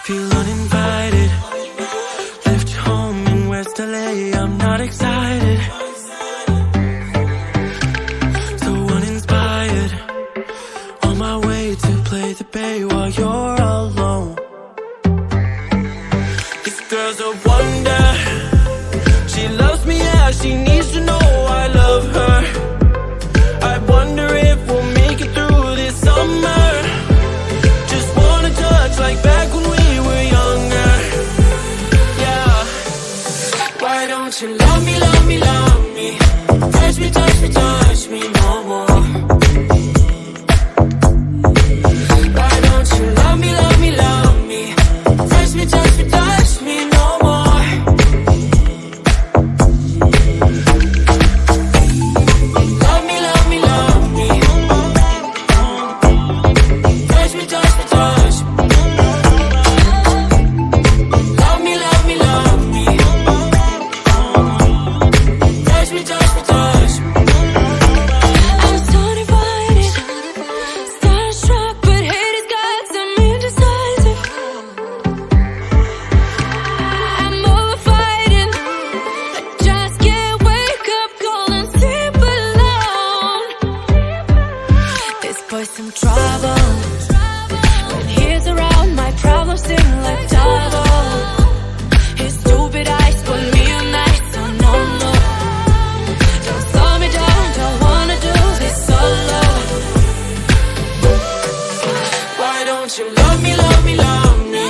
Feel uninvited. Left home in West LA, I'm not excited. So uninspired. On my way to play the bay while you're alone. This girl's a wonder. She loves me, yeah, she needs to know I love her. I wonder if we'll make it through this summer. Just wanna touch like back when we were younger. Yeah. Why don't you love me, love me, love me? Touch me, touch me, touch me no more. Why don't you love me, love me, love me? Touch me, touch me, touch me no more. Love me, love me, love me. Touch me, touch me, touch me. Love me, love me, love me. Touch me, touch me, touch me. I'm so divided, starstruck, but hate has got some indecisive. I'm over fighting, I just can't wake up cold and sleep alone. This boy's some trouble. When he's around, my problems seem like double. His stupid eyes put me on ice, so no, no. Don't slow me down, don't wanna do this solo. Why don't you love me, love me, love me?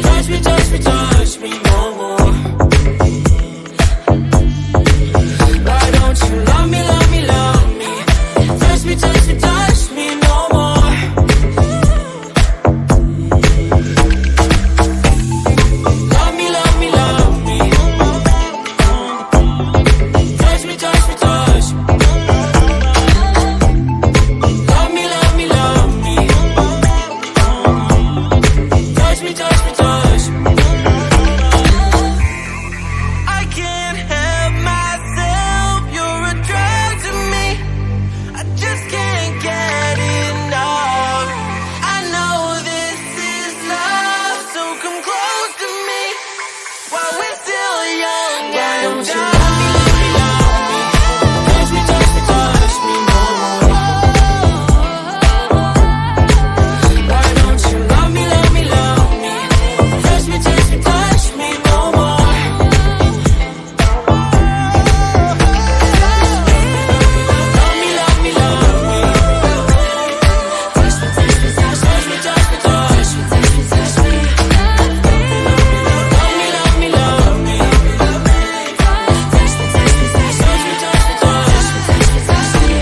Touch me, touch me, touch me no more. Why don't you love me, love me, love me? Touch me, touch me, touch me no more. Love me, love me, love me. Touch me, touch me, touch me. Love me, love me, love me. Touch me, touch me, touch me. I can't help myself, you're a drug to me. I just can't get enough. I know this is love, so come close to me while we're still young. Why don't you love me, love me, love me? Touch me, touch me, touch me no more. Why don't you love me, love me, love me? Touch me, touch me, touch me no more. Love me, love me, love me. Touch me, touch me, touch me, Touch me, touch me, touch me. touch me, touch me. Love me, love me, love me. Touch me, touch me, touch me. Touch me, touch me, touch me. Touch me, touch me.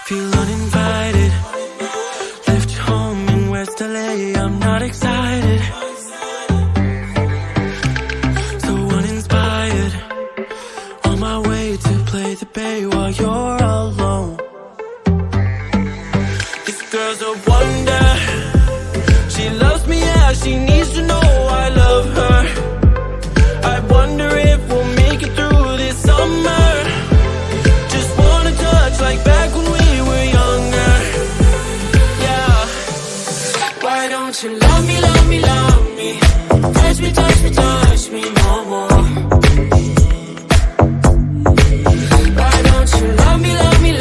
Feel uninvited. Left home in West LA, I'm not excited. So uninspired. On my way to play the bay while you're alone. This girl's a wonder. She loves me, yeah, she needs to know I love her. I wonder if we'll make it through this summer. Just wanna touch like back when we were younger. Yeah. Why don't you love me, love me, love me? Touch me, touch me, touch me no more. Why don't you love me, love me,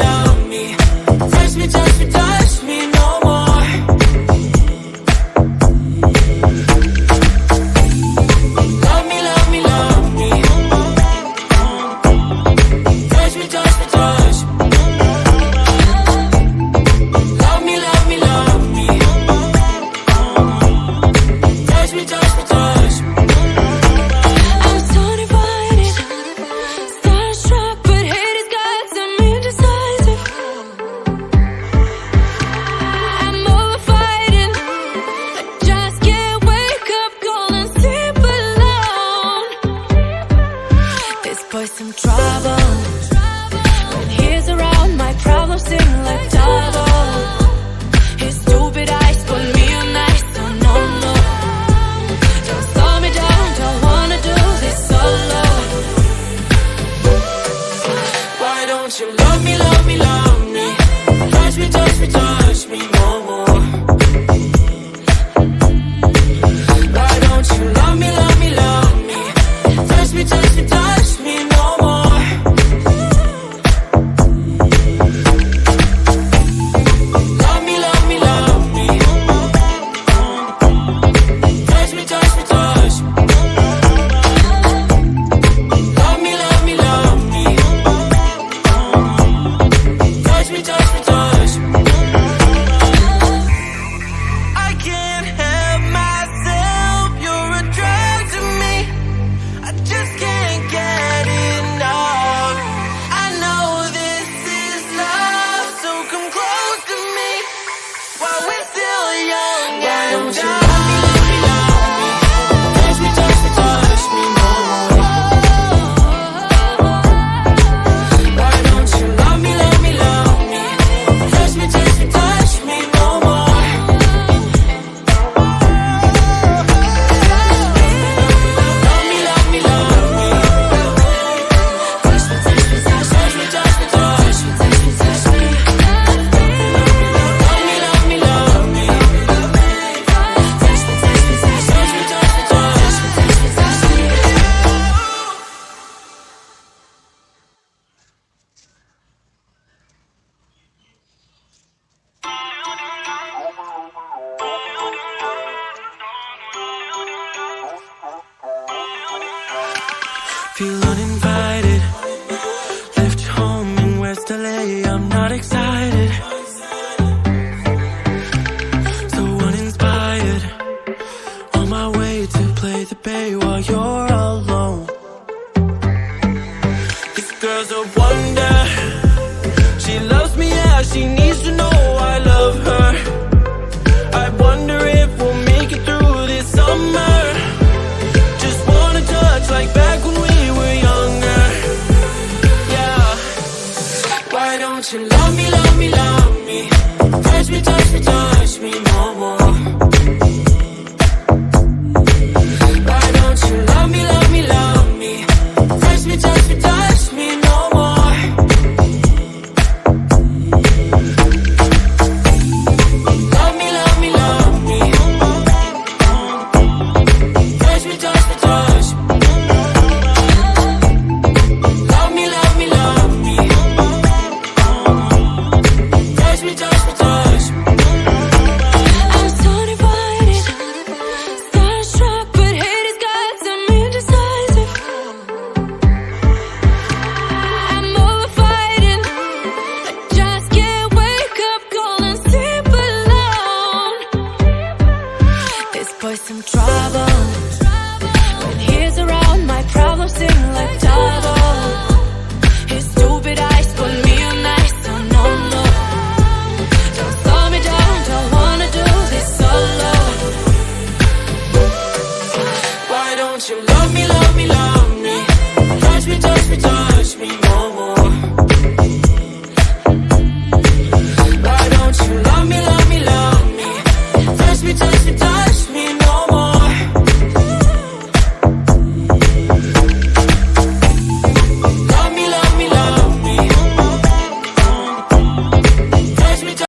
don't you love me, love me, love me? Touch me, touch me, touch me no more. Why don't you love me, love me, love me? Touch me, touch me, touch me no more. Love me, love me, love me. Touch me, touch me, touch me. Love me, love me, love me. Touch me, touch me, touch me. I can't help myself, you're a drug to me. I just can't get enough. I know this is love, so come close to me while we're still young and dumb. Touch me, touch me, touch me no more. Why don't you love me, love me, love me? Touch me, touch me, touch me no more. Love me, love me, love me. Touch me, touch me, touch me, touch me, touch me, touch me, touch me. Love me, love me, love me. Touch me, touch me, touch me, touch me, touch me, touch me, touch me. Feel uninvited. Left home in West LA, I'm not excited. So uninspired. On my way to play the bay while you're alone. This girl's a wonder. She loves me, yeah, she needs to know I love her. I wonder if we'll make it through this summer. Just wanna touch like back when we were younger. Yeah. Why don't you love me, love me, love me? Touch me, touch me, touch me.